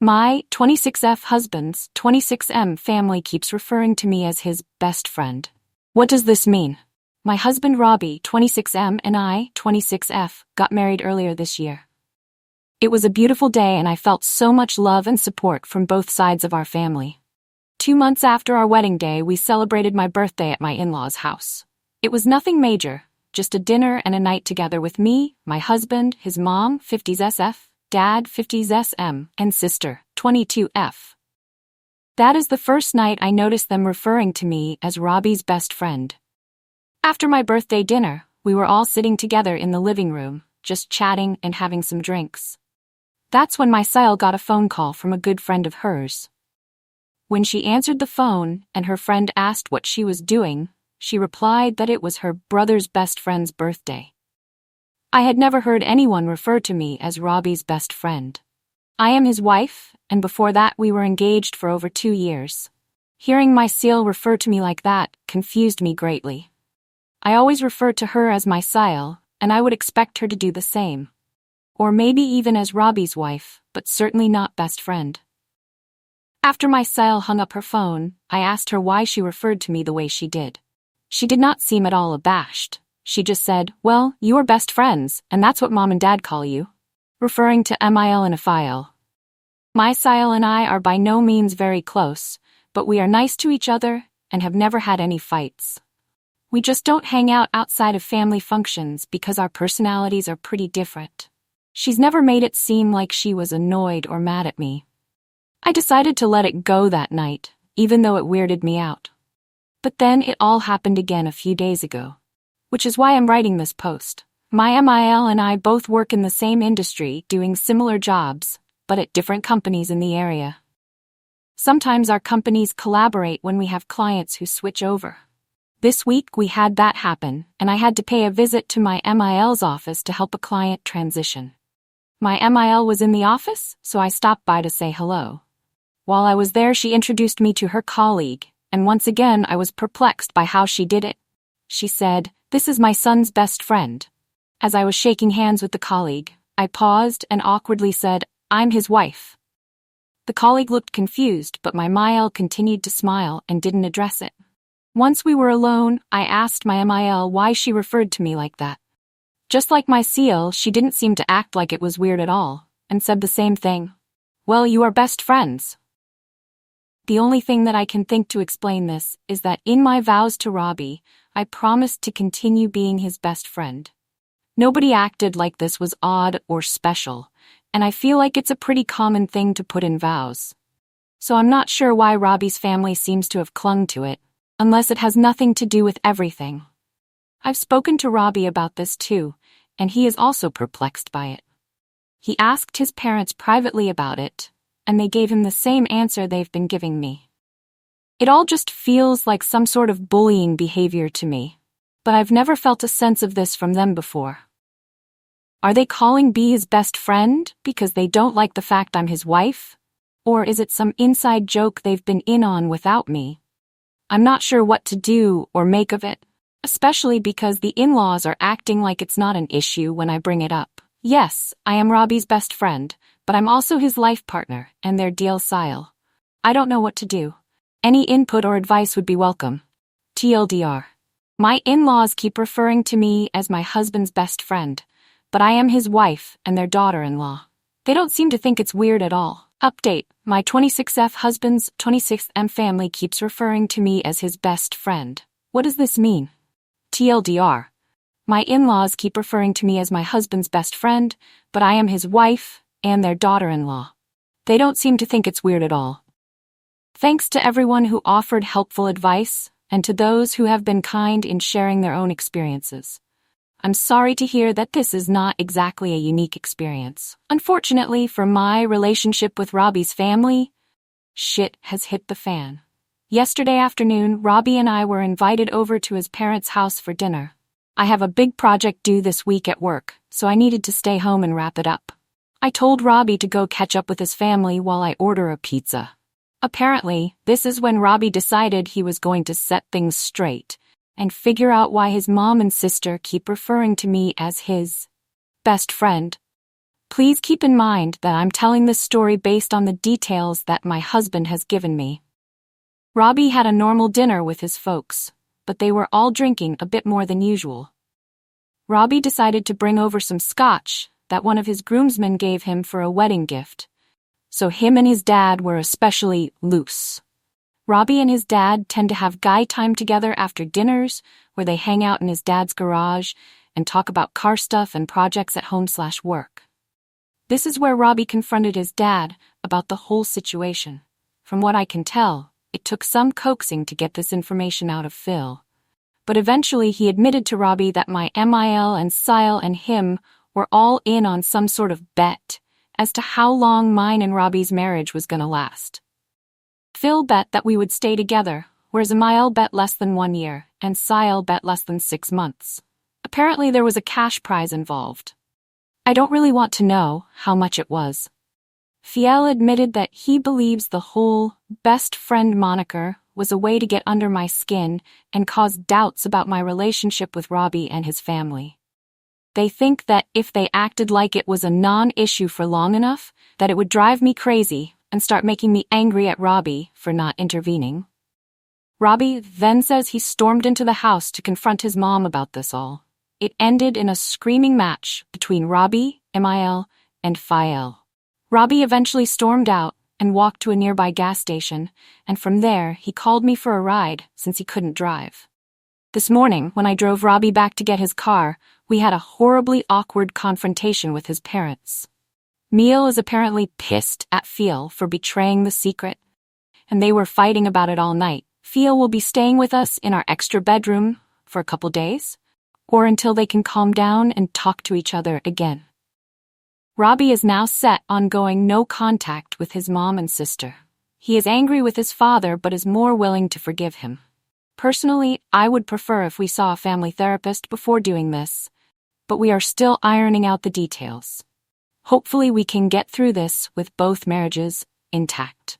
My 26F husband's 26M family keeps referring to me as his best friend. What does this mean? My husband Robbie, 26M, and I, 26F, got married earlier this year. It was a beautiful day and I felt so much love and support from both sides of our family. 2 months after our wedding day, we celebrated my birthday at my in-laws' house. It was nothing major, just a dinner and a night together with me, my husband, his mom, 50SF, dad, 50SM, and sister, 22F. That is the first night I noticed them referring to me as Robbie's best friend. After my birthday dinner, we were all sitting together in the living room, just chatting and having some drinks. That's when my Sile got a phone call from a good friend of hers. When she answered the phone and her friend asked what she was doing, she replied that it was her brother's best friend's birthday. I had never heard anyone refer to me as Robbie's best friend. I am his wife, and before that we were engaged for over 2 years. Hearing my Sile refer to me like that confused me greatly. I always referred to her as my Sile, and I would expect her to do the same. Or maybe even as Robbie's wife, but certainly not best friend. After my Sile hung up her phone, I asked her why she referred to me the way she did. She did not seem at all abashed. She just said, "Well, you are best friends, and that's what Mom and Dad call you," referring to Mil and Afil. My Sile and I are by no means very close, but we are nice to each other and have never had any fights. We just don't hang out outside of family functions because our personalities are pretty different. She's never made it seem like she was annoyed or mad at me. I decided to let it go that night, even though it weirded me out. But then it all happened again a few days ago, which is why I'm writing this post. My Mil and I both work in the same industry, doing similar jobs, but at different companies in the area. Sometimes our companies collaborate when we have clients who switch over. This week we had that happen, and I had to pay a visit to my Mil's office to help a client transition. My Mil was in the office, so I stopped by to say hello. While I was there, she introduced me to her colleague, and once again I was perplexed by how she did it. She said, "This is my son's best friend." As I was shaking hands with the colleague, I paused and awkwardly said, "I'm his wife." The colleague looked confused, but my Mil continued to smile and didn't address it. Once we were alone, I asked my Mil why she referred to me like that. Just like my Sile, she didn't seem to act like it was weird at all, and said the same thing. "Well, you are best friends." The only thing that I can think to explain this is that in my vows to Robbie, I promised to continue being his best friend. Nobody acted like this was odd or special, and I feel like it's a pretty common thing to put in vows. So I'm not sure why Robbie's family seems to have clung to it, unless it has nothing to do with everything. I've spoken to Robbie about this too, and he is also perplexed by it. He asked his parents privately about it, and they gave him the same answer they've been giving me. It all just feels like some sort of bullying behavior to me, but I've never felt a sense of this from them before. Are they calling B his best friend because they don't like the fact I'm his wife? Or is it some inside joke they've been in on without me? I'm not sure what to do or make of it, especially because the in-laws are acting like it's not an issue when I bring it up. Yes, I am Robbie's best friend, but I'm also his life partner and their deal Sile. I don't know what to do. Any input or advice would be welcome. TLDR. My in-laws keep referring to me as my husband's best friend, but I am his wife and their daughter-in-law. They don't seem to think it's weird at all. Update. My 26F husband's 26M family keeps referring to me as his best friend. What does this mean? TLDR. My in-laws keep referring to me as my husband's best friend, but I am his wife and their daughter-in-law. They don't seem to think it's weird at all. Thanks to everyone who offered helpful advice, and to those who have been kind in sharing their own experiences. I'm sorry to hear that this is not exactly a unique experience. Unfortunately for my relationship with Robbie's family, shit has hit the fan. Yesterday afternoon, Robbie and I were invited over to his parents' house for dinner. I have a big project due this week at work, so I needed to stay home and wrap it up. I told Robbie to go catch up with his family while I order a pizza. Apparently, this is when Robbie decided he was going to set things straight and figure out why his mom and sister keep referring to me as his best friend. Please keep in mind that I'm telling this story based on the details that my husband has given me. Robbie had a normal dinner with his folks, but they were all drinking a bit more than usual. Robbie decided to bring over some scotch that one of his groomsmen gave him for a wedding gift, so him and his dad were especially loose. Robbie and his dad tend to have guy time together after dinners, where they hang out in his dad's garage and talk about car stuff and projects at home/work. This is where Robbie confronted his dad about the whole situation. From what I can tell, it took some coaxing to get this information out of Phil. But eventually he admitted to Robbie that my MIL and Sile and him were all in on some sort of bet as to how long mine and Robbie's marriage was gonna last. Phil bet that we would stay together, whereas Emile bet less than 1 year, and Sile bet less than 6 months. Apparently there was a cash prize involved. I don't really want to know how much it was. Fiel admitted that he believes the whole best friend moniker was a way to get under my skin and cause doubts about my relationship with Robbie and his family. They think that if they acted like it was a non-issue for long enough, that it would drive me crazy and start making me angry at Robbie for not intervening. Robbie then says he stormed into the house to confront his mom about this all. It ended in a screaming match between Robbie, Emile, and Fiel. Robbie eventually stormed out and walked to a nearby gas station, and from there he called me for a ride since he couldn't drive. This morning, when I drove Robbie back to get his car, we had a horribly awkward confrontation with his parents. Miel is apparently pissed at Fiel for betraying the secret, and they were fighting about it all night. Fiel will be staying with us in our extra bedroom for a couple days, or until they can calm down and talk to each other again. Robbie is now set on going no contact with his mom and sister. He is angry with his father but is more willing to forgive him. Personally, I would prefer if we saw a family therapist before doing this, but we are still ironing out the details. Hopefully we can get through this with both marriages intact.